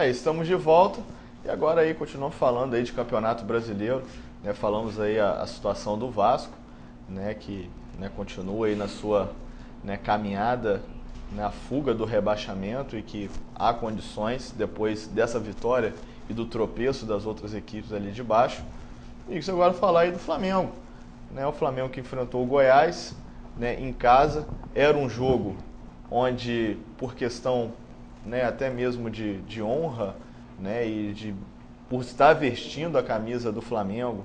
Aí, estamos de volta e agora aí continuamos falando aí de Campeonato Brasileiro, né? Falamos aí a situação do Vasco, né? Que, né, continua aí na sua, né, caminhada, na fuga do rebaixamento e que há condições, depois dessa vitória e do tropeço das outras equipes ali de baixo. E isso agora falar aí do Flamengo, né? O Flamengo que enfrentou o Goiás, né, em casa. Era um jogo onde, por questão, né, até mesmo de honra, né, e por estar vestindo a camisa do Flamengo,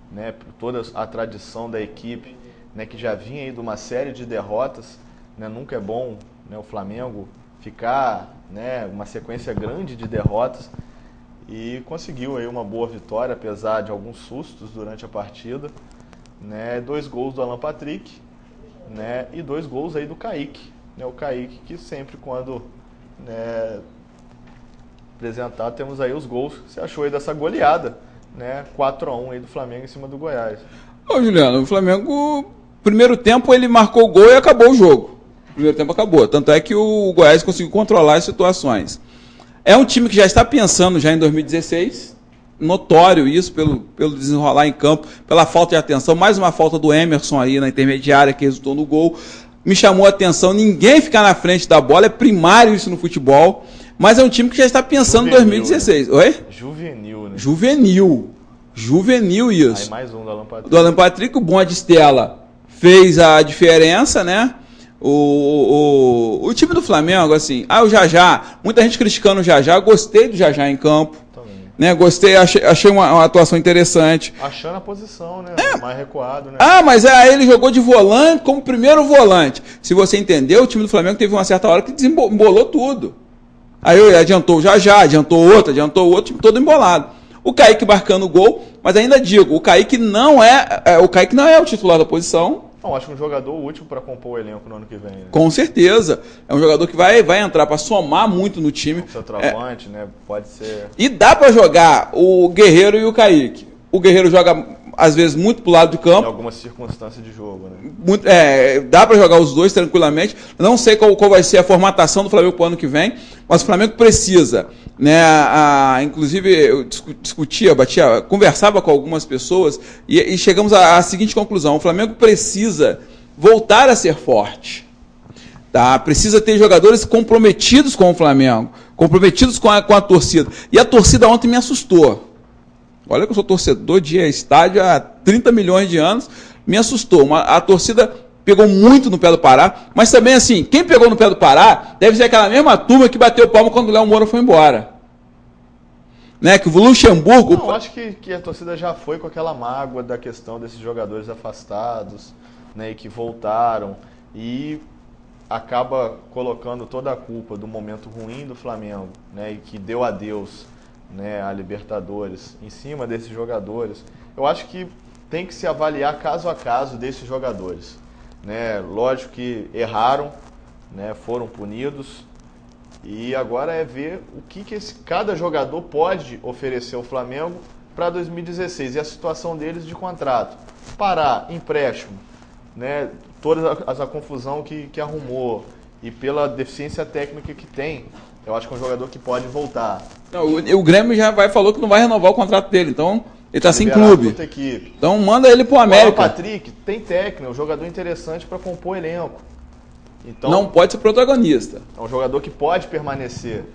né, por toda a tradição da equipe, né, que já vinha aí de uma série de derrotas, né, nunca é bom, né, o Flamengo ficar, né, uma sequência grande de derrotas, e conseguiu aí uma boa vitória, apesar de alguns sustos durante a partida, né, 2 gols do Alan Patrick, né, e 2 gols aí do Kaique, né, o Kaique que sempre quando, né, apresentar, temos aí os gols. Você achou aí dessa goleada, né, 4-1 aí do Flamengo em cima do Goiás? Ô, Juliano, o Flamengo, primeiro tempo ele marcou o gol e acabou o jogo. Primeiro tempo acabou, tanto é que o Goiás conseguiu controlar as situações. É um time que já está pensando já em 2016, notório isso pelo desenrolar em campo, pela falta de atenção, mais uma falta do Emerson aí na intermediária que resultou no gol. Me chamou a atenção, ninguém ficar na frente da bola, é primário isso no futebol, mas é um time que já está pensando em 2016. Né? Oi? Juvenil, né? Juvenil isso. Aí mais um do Alan Patrick. Do Alan Patrick, o bom de Stella fez a diferença, né? O time do Flamengo, assim, o Jajá, muita gente criticando o Jajá, gostei do Jajá em campo. Também. Né, gostei, achei uma atuação interessante. Achando a posição, né? Mais recuado, né? Mas ele jogou de volante como primeiro volante. Se você entendeu, o time do Flamengo teve uma certa hora que desembolou tudo. Aí adiantou o Jajá, adiantou outro, time todo embolado. O Kaique marcando o gol, mas ainda digo, o Kaique não é o titular da posição. Não, acho que um jogador útil para compor o elenco no ano que vem. Né? Com certeza. É um jogador que vai entrar para somar muito no time. Centroavante, né? Pode ser. E dá para jogar o Guerreiro e o Kaique. O Guerreiro joga, às vezes, muito pro lado do campo. Em algumas circunstâncias de jogo, né? Dá para jogar os dois tranquilamente. Não sei qual vai ser a formatação do Flamengo para o ano que vem, mas o Flamengo precisa. Né, inclusive, eu conversava com algumas pessoas e chegamos à seguinte conclusão: o Flamengo precisa voltar a ser forte. Tá? Precisa ter jogadores comprometidos com o Flamengo, comprometidos com a torcida. E a torcida ontem me assustou. Olha que eu sou torcedor de estádio há 30 milhões de anos, me assustou. A torcida pegou muito no pé do Pará, mas também assim, quem pegou no pé do Pará deve ser aquela mesma turma que bateu palma quando o Léo Moura foi embora. Né, que o Luxemburgo... Não, eu acho que a torcida já foi com aquela mágoa da questão desses jogadores afastados, né, e que voltaram, e acaba colocando toda a culpa do momento ruim do Flamengo, né, e que deu adeus, né, a Libertadores em cima desses jogadores. Eu acho que tem que se avaliar caso a caso desses jogadores. Né? Lógico que erraram, né, foram punidos, e agora é ver o que cada jogador pode oferecer ao Flamengo para 2016 e a situação deles de contrato. Pará, empréstimo, né, toda a confusão que arrumou e pela deficiência técnica que tem, eu acho que é um jogador que pode voltar. Não, o Grêmio já falou que não vai renovar o contrato dele, então ele está sem clube. Então manda ele pro América. O Patrick tem técnica, é um jogador interessante para compor elenco. Então, não pode ser protagonista. É um jogador que pode permanecer.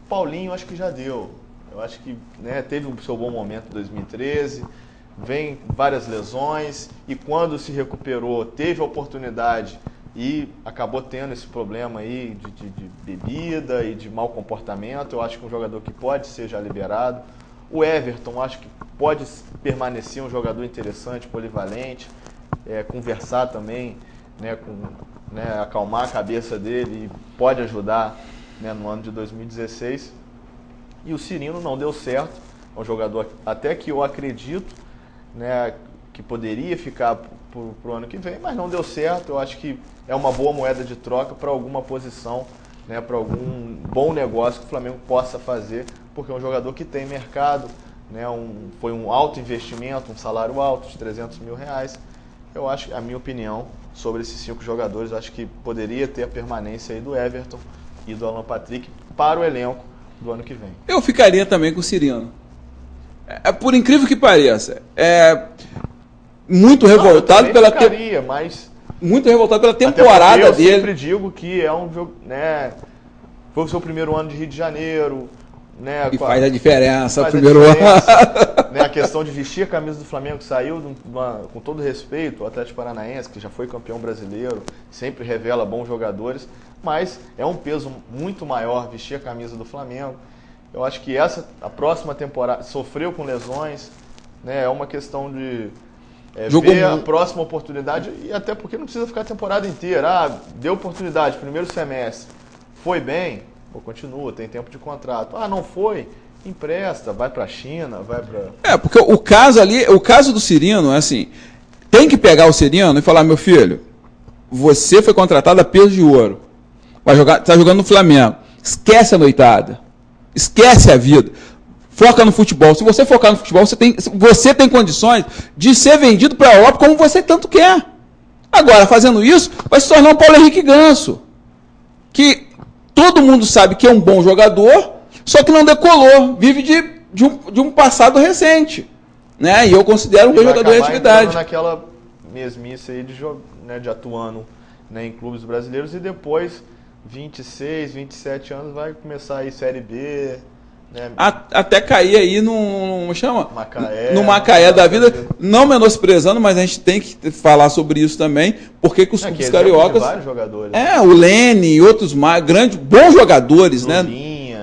Paulinho, acho que já deu. Eu acho que, né, teve o seu bom momento em 2013, vem várias lesões, e quando se recuperou, teve a oportunidade e acabou tendo esse problema aí de bebida e de mau comportamento. Eu acho que é um jogador que pode ser já liberado. O Everton, acho que pode permanecer um jogador interessante, polivalente, conversar também, né, acalmar a cabeça dele, e pode ajudar, né, no ano de 2016. E o Cirino não deu certo, é um jogador até que eu acredito, né, que poderia ficar para o ano que vem, mas não deu certo. Eu acho que é uma boa moeda de troca para alguma posição, né, para algum bom negócio que o Flamengo possa fazer, porque é um jogador que tem mercado, né, foi um alto investimento, um salário alto de R$300 mil. Eu acho, a minha opinião sobre esses 5 jogadores, acho que poderia ter a permanência aí do Everton e do Alan Patrick para o elenco do ano que vem. Eu ficaria também com o Cirino. Por incrível que pareça, muito revoltado muito revoltado pela temporada eu dele. Eu sempre digo que é um jogo, né? Foi o seu primeiro ano de Rio de Janeiro, né? E faz a diferença, faz o primeiro ano. Né, a questão de vestir a camisa do Flamengo, que saiu, com todo respeito, o Atlético Paranaense, que já foi campeão brasileiro, sempre revela bons jogadores, mas é um peso muito maior vestir a camisa do Flamengo. Eu acho que a próxima temporada sofreu com lesões, né, é uma questão de ver a próxima oportunidade, e até porque não precisa ficar a temporada inteira. Deu oportunidade, primeiro semestre, foi bem, continua, tem tempo de contrato. Não foi, empresta, vai para a China, vai para... Porque o caso do Cirino é assim, tem que pegar o Cirino e falar, meu filho, você foi contratado a peso de ouro, tá jogando no Flamengo, esquece a noitada, esquece a vida, foca no futebol. Se você focar no futebol, você tem condições de ser vendido para a Europa como você tanto quer. Agora, fazendo isso, vai se tornar um Paulo Henrique Ganso, que todo mundo sabe que é um bom jogador, só que não decolou, vive de um passado recente, né? E eu considero um bom jogador em atividade. Naquela mesmice aí de atuando, né, em clubes brasileiros, e depois 26, 27 anos vai começar aí Série B, né? Até cair aí no Macaé da vida, não menosprezando, mas a gente tem que falar sobre isso também, porque que os clubes cariocas, vários jogadores, o Lene e outros mais grandes, bons jogadores,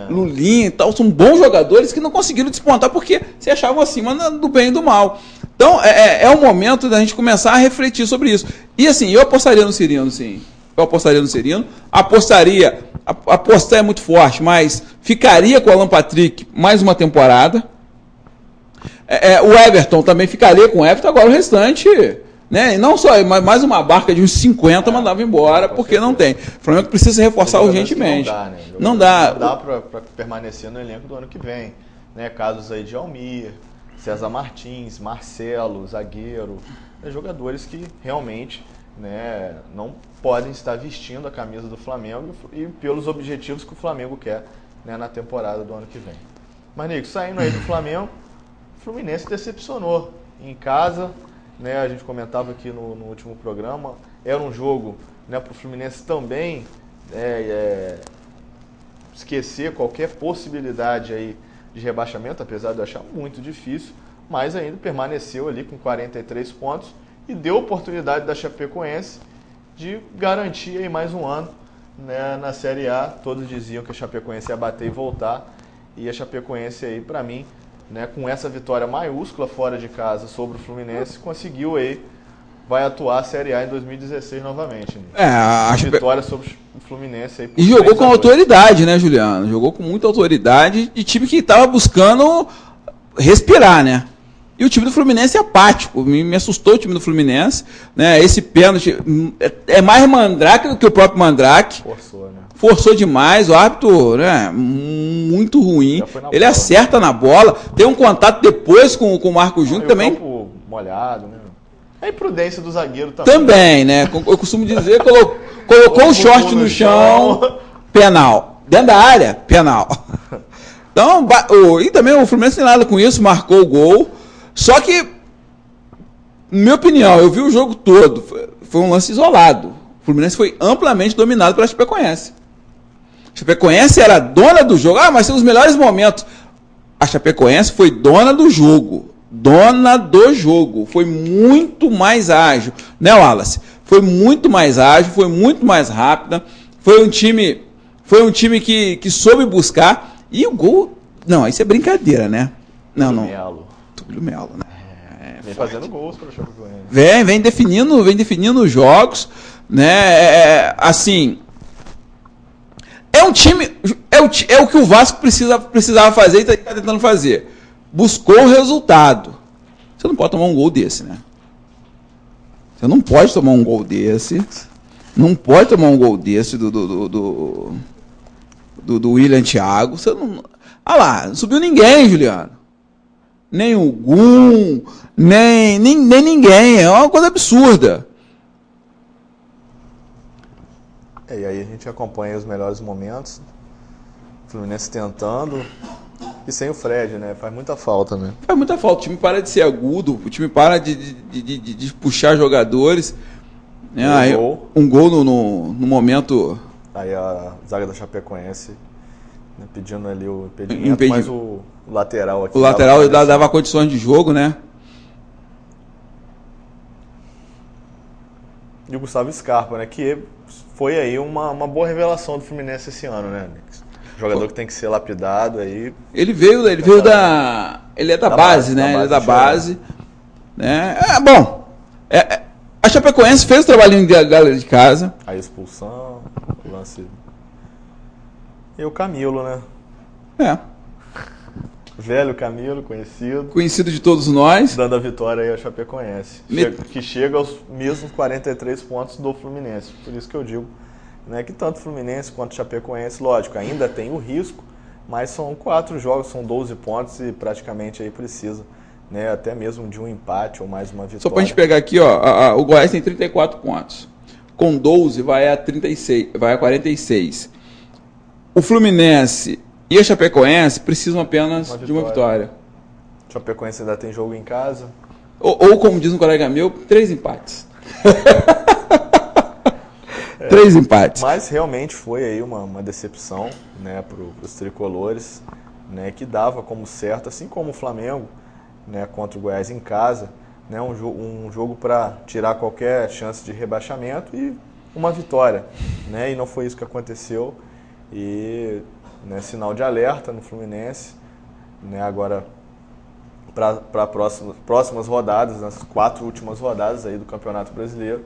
Lulinha e tal, são bons jogadores que não conseguiram despontar porque se achavam acima do bem e do mal. Então é o momento da gente começar a refletir sobre isso. E assim, eu apostaria no Cirino, sim. Apostar é muito forte, mas ficaria com o Alan Patrick mais uma temporada. O Everton também ficaria com o Everton, agora o restante, né? E não só, mas mais uma barca de uns 50 mandava embora, porque não tem. O Flamengo precisa reforçar urgentemente. Não dá para permanecer no elenco do ano que vem. Né? Casos aí de Almir, César Martins, Marcelo, zagueiro, jogadores que realmente, né, não podem estar vestindo a camisa do Flamengo e pelos objetivos que o Flamengo quer, né, na temporada do ano que vem. Mas, Nico, saindo aí do Flamengo, o Fluminense decepcionou em casa, né, a gente comentava aqui no último programa, era um jogo, né, para o Fluminense também esquecer qualquer possibilidade aí de rebaixamento, apesar de eu achar muito difícil, mas ainda permaneceu ali com 43 pontos e deu oportunidade da Chapecoense de garantir aí mais um ano, né, na Série A. Todos diziam que a Chapecoense ia bater e voltar, e a Chapecoense aí, para mim, né, com essa vitória maiúscula fora de casa sobre o Fluminense, conseguiu aí, vai atuar a Série A em 2016 novamente. Né? Vitória sobre o Fluminense aí. E jogou com autoridade, né, Juliano? Jogou com muita autoridade, de time que estava buscando respirar, né? E o time do Fluminense é apático, me assustou o time do Fluminense, né? Esse pênalti é mais Mandrake do que o próprio Mandrake. Forçou demais, o árbitro, né, muito ruim. Ele acerta na bola, tem um contato depois com o Marco Júnior também. Campo molhado, né? A imprudência do zagueiro também. Também, né? Eu costumo dizer, colocou o short no chão, penal. Dentro da área, penal. Então, e também o Fluminense tem nada com isso, marcou o gol. Só que, na minha opinião, eu vi o jogo todo, foi um lance isolado. O Fluminense foi amplamente dominado pela Chapecoense. A Chapecoense era dona do jogo. Mas são os melhores momentos. A Chapecoense foi dona do jogo. Foi muito mais ágil. Né, Wallace? Foi muito mais ágil, foi muito mais rápida. Foi um time que soube buscar. E o gol... Não, isso é brincadeira, né? Não. Túlio Melo, né? Vem fazendo gols para o Chapecoense. Vem definindo os jogos, né? Assim, é um time, é o que o Vasco precisava fazer e está tentando fazer. Buscou o resultado. Você não pode tomar um gol desse, né? Você não pode tomar um gol desse. Não pode tomar um gol desse do William Thiago. Você não... não subiu ninguém, Juliano. Nem o Gum, nem ninguém. É uma coisa absurda. E aí a gente acompanha os melhores momentos. Fluminense tentando e sem o Fred, né? Faz muita falta, né? Faz muita falta. O time para de ser agudo, o time para de puxar jogadores. Né? Aí, um gol no momento. Aí a zaga da Chapecoense, né, pedindo ali o impedimento, mas o lateral aqui. O lateral dava condições de jogo, né? E o Gustavo Scarpa, né? Que foi aí uma boa revelação do Fluminense esse ano, né, Nix? Jogador que tem que ser lapidado aí. Ele é da base, né? Ele é da base. Né? Bom. A Chapecoense fez o trabalhinho da galera de casa. A expulsão, o lance. E o Camilo, né? Velho Camilo, conhecido. Conhecido de todos nós. Dando a vitória aí ao Chapecoense. Que chega aos mesmos 43 pontos do Fluminense. Por isso que eu digo, né, que tanto Fluminense quanto Chapecoense, lógico, ainda tem o risco, mas são 4 jogos, são 12 pontos e praticamente aí precisa, né, até mesmo de um empate ou mais uma vitória. Só pra gente pegar aqui, ó, o Goiás tem 34 pontos. Com 12 vai a 36, vai a 46. O Fluminense e a Chapecoense precisam apenas de uma vitória. O Chapecoense ainda tem jogo em casa. Ou como diz um colega meu, 3 empates. 3 empates. Mas realmente foi aí uma decepção, né, para os tricolores, né, que dava como certo, assim como o Flamengo, né, contra o Goiás em casa, né, um jogo para tirar qualquer chance de rebaixamento e uma vitória, né, e não foi isso que aconteceu. E, né, sinal de alerta no Fluminense, né, agora para próximas rodadas, nas 4 últimas rodadas aí do Campeonato Brasileiro.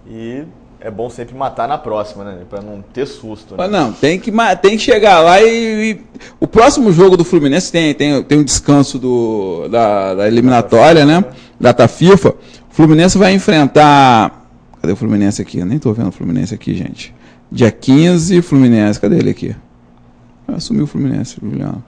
E é bom sempre matar na próxima, né? Para não ter susto. Né? Não, tem que chegar lá e o próximo jogo do Fluminense tem um descanso da eliminatória, né? Data FIFA. O Fluminense vai enfrentar. Cadê o Fluminense aqui? Eu nem tô vendo o Fluminense aqui, gente. Dia 15, Fluminense. Cadê ele aqui? Sumiu o Fluminense, Juliano.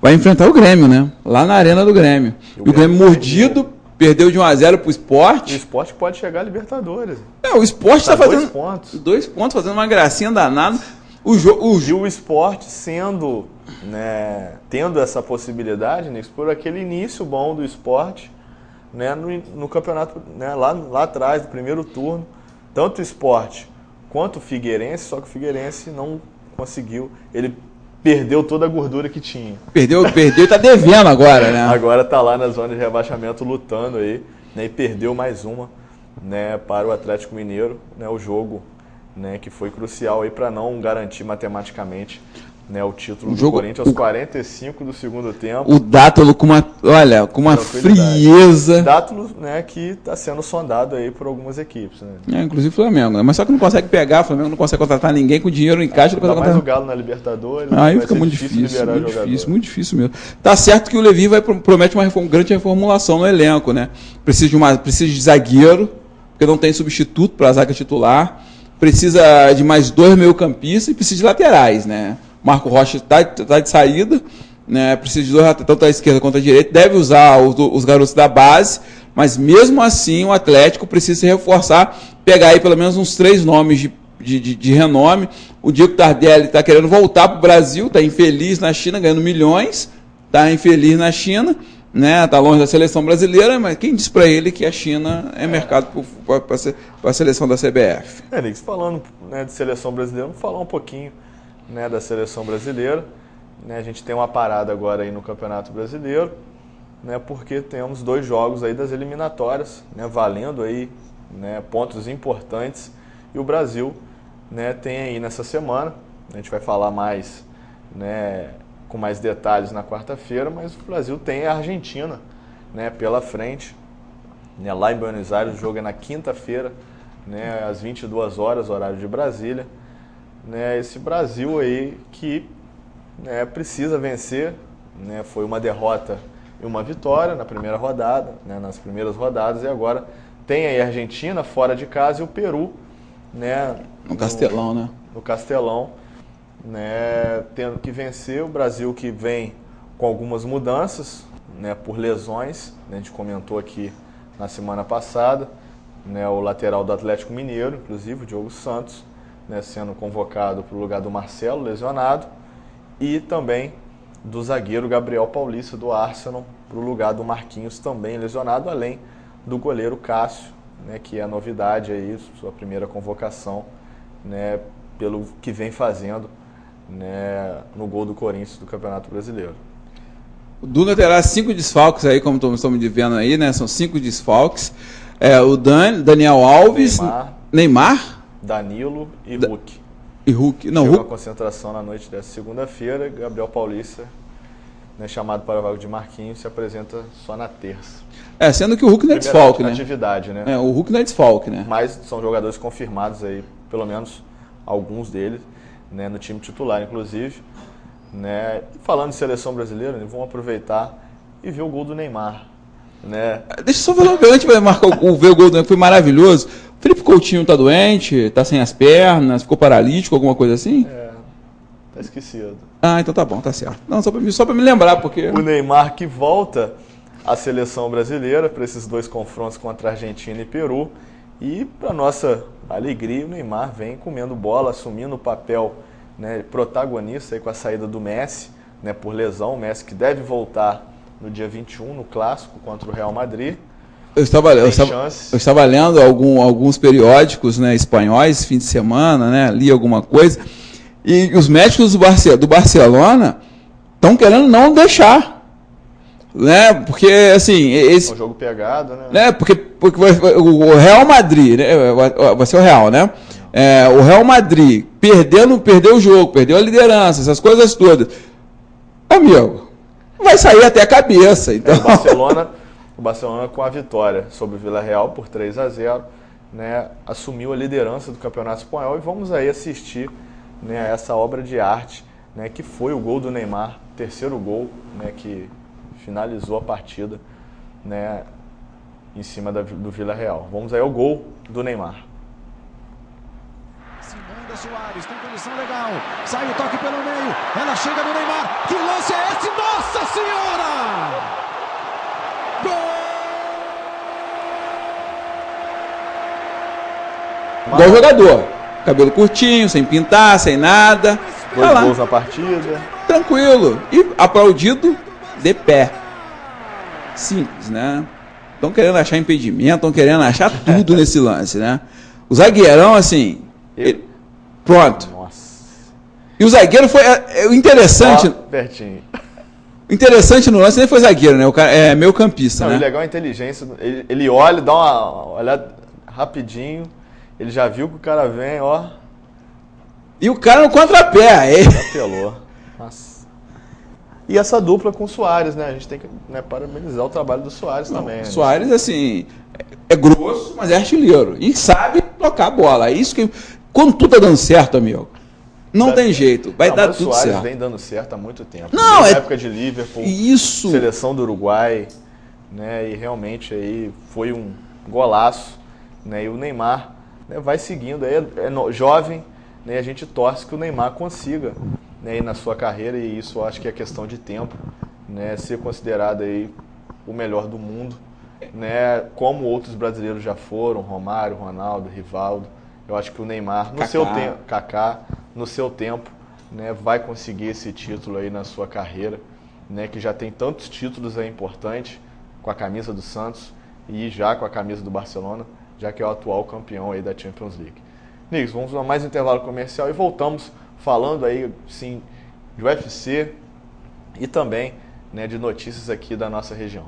Vai enfrentar o Grêmio, né? Lá na Arena do Grêmio. E o Grêmio mordido. Perdeu de 1-0 pro Sport. O Sport pode chegar a Libertadores. O Sport tá fazendo 2 pontos. 2 pontos, fazendo uma gracinha danada. E o Sport sendo, né, tendo essa possibilidade, né, por aquele início bom do Sport, né, no campeonato, né, lá atrás, no primeiro turno, tanto o Sport quanto o Figueirense, só que o Figueirense não conseguiu. Ele perdeu toda a gordura que tinha. Perdeu e tá devendo agora, né? Agora tá lá na zona de rebaixamento lutando aí, né? E perdeu mais uma, né, para o Atlético Mineiro, né, o jogo, né, que foi crucial aí para não garantir matematicamente, né, o título do Corinthians aos 45 do segundo tempo. O Dátulo com uma frieza. Dátulo, né, que está sendo sondado aí por algumas equipes, né? Inclusive o Flamengo, né? Mas só que não consegue pegar, o Flamengo não consegue contratar ninguém com dinheiro em caixa. Ainda mais o Galo na Libertadores. Aí fica muito muito difícil mesmo. Tá certo que o Levi promete uma grande reformulação no elenco, né? Precisa de zagueiro, porque não tem substituto para a zaga titular. Precisa de mais 2 meio-campistas e precisa de laterais, né? Marco Rocha está de saída, né? Precisa de 2, tanto à esquerda quanto à direita. Deve usar os garotos da base, mas mesmo assim o Atlético precisa se reforçar, pegar aí pelo menos uns 3 nomes de renome. O Diego Tardelli está querendo voltar para o Brasil, está infeliz na China, ganhando milhões, está infeliz na China, né? Está longe da seleção brasileira, mas quem disse para ele que a China é mercado para a seleção da CBF? Nix, falando, né, de seleção brasileira, vamos falar um pouquinho, né, da seleção brasileira, né? A gente tem uma parada agora aí no Campeonato Brasileiro, né, porque temos 2 jogos aí das eliminatórias, né, valendo aí, né, pontos importantes, e o Brasil, né, tem aí nessa semana, a gente vai falar mais, né, com mais detalhes na quarta-feira, mas o Brasil tem a Argentina, né, pela frente, né, lá em Buenos Aires. O jogo é na quinta-feira, né, às 22 horas, horário de Brasília. Né, esse Brasil aí que, né, precisa vencer, né, foi uma derrota e uma vitória na primeira rodada, né, nas primeiras rodadas, e agora tem aí a Argentina fora de casa e o Peru, né, no Castelão, né? No Castelão, né, tendo que vencer. O Brasil que vem com algumas mudanças, né, por lesões, né, a gente comentou aqui na semana passada, né, o lateral do Atlético Mineiro, inclusive o Diogo Santos, né, sendo convocado para o lugar do Marcelo, lesionado, e também do zagueiro Gabriel Paulista, do Arsenal, para o lugar do Marquinhos, também lesionado, além do goleiro Cássio, né, que é a novidade aí, sua primeira convocação, né, pelo que vem fazendo, né, no gol do Corinthians do Campeonato Brasileiro. O Dunga terá 5 desfalques aí, como estamos vendo aí, né? São 5 desfalques. O Daniel Alves, Neymar, Danilo e Hulk. E Hulk. Não, Chegou Hulk. a concentração na noite dessa segunda-feira. Gabriel Paulista, né, chamado para a vaga de Marquinhos, se apresenta só na terça. Sendo que o Hulk não é desfalque, né? Atividade, né? O Hulk não é desfalque, né? Mas são jogadores confirmados aí, pelo menos alguns deles, né, no time titular, inclusive. Né? Falando de seleção brasileira, né, vamos aproveitar e ver o gol do Neymar. Né? Deixa eu só falar antes de marcar ver o gol do Neymar, foi maravilhoso. O Felipe Coutinho tá doente, tá sem as pernas, ficou paralítico, alguma coisa assim? Tá esquecido. Então tá bom, tá certo. Não, só pra me lembrar, porque... O Neymar que volta à seleção brasileira para esses 2 confrontos contra a Argentina e Peru. E, para nossa alegria, o Neymar vem comendo bola, assumindo o papel, né, protagonista aí com a saída do Messi, né, por lesão. O Messi que deve voltar no dia 21, no Clássico, contra o Real Madrid. Eu estava lendo alguns periódicos, né, espanhóis, fim de semana, né, li alguma coisa, e os médicos do Barcelona estão querendo não deixar. Né, porque, assim... É um jogo pegado, né? Porque o Real Madrid, né, vai ser o Real, né? O Real Madrid perdeu o jogo, perdeu a liderança, essas coisas todas. Amigo, vai sair até a cabeça. Então. O Barcelona com a vitória sobre o Villarreal por 3-0, né, assumiu a liderança do Campeonato Espanhol, e vamos aí assistir, né, essa obra de arte, né, que foi o gol do Neymar, terceiro gol, né, que finalizou a partida, né, em cima do Villarreal. Vamos aí ao gol do Neymar. Simão Soares, tem condição legal. Sai o toque pelo meio. Ela chega no Neymar. Que lance é esse? Nossa Senhora! Gol! Igual jogador. Cabelo curtinho, sem pintar, sem nada. 2 gols na partida. Tranquilo. E aplaudido de pé. Simples, né? Estão querendo achar impedimento, estão querendo achar tudo nesse lance, né? O zagueirão, assim... Pronto. Nossa. E o zagueiro foi... O interessante... Pertinho. O interessante no lance nem foi zagueiro, né? O cara é meio campista, né? O legal é a inteligência. Ele olha, dá uma olhada rapidinho. Ele já viu que o cara vem, ó. E o cara no contrapé. Já apelou. Nossa. E essa dupla com o Suárez, né? A gente tem que, né, parabenizar o trabalho do Suárez também. O Suárez, assim, é grosso, mas é artilheiro. E sabe tocar a bola. É isso que... Quando tudo tá dando certo, amigo, não tem jeito. Vai dar tudo certo. O Suárez vem dando certo há muito tempo. Não, na época de Liverpool, isso. Seleção do Uruguai, né? E realmente aí foi um golaço, né? E o Neymar, né, vai seguindo. Aí é jovem, né? A gente torce que o Neymar consiga, né, na sua carreira, e isso eu acho que é questão de tempo, né, ser considerado aí o melhor do mundo, né, como outros brasileiros já foram, Romário, Ronaldo, Rivaldo. Eu acho que o Neymar, no seu tempo, Kaká, no seu tempo, né, vai conseguir esse título aí na sua carreira, né, que já tem tantos títulos aí importantes, com a camisa do Santos e já com a camisa do Barcelona, já que é o atual campeão aí da Champions League. Nix, vamos a mais um intervalo comercial e voltamos falando aí, sim, de UFC e também, né, de notícias aqui da nossa região.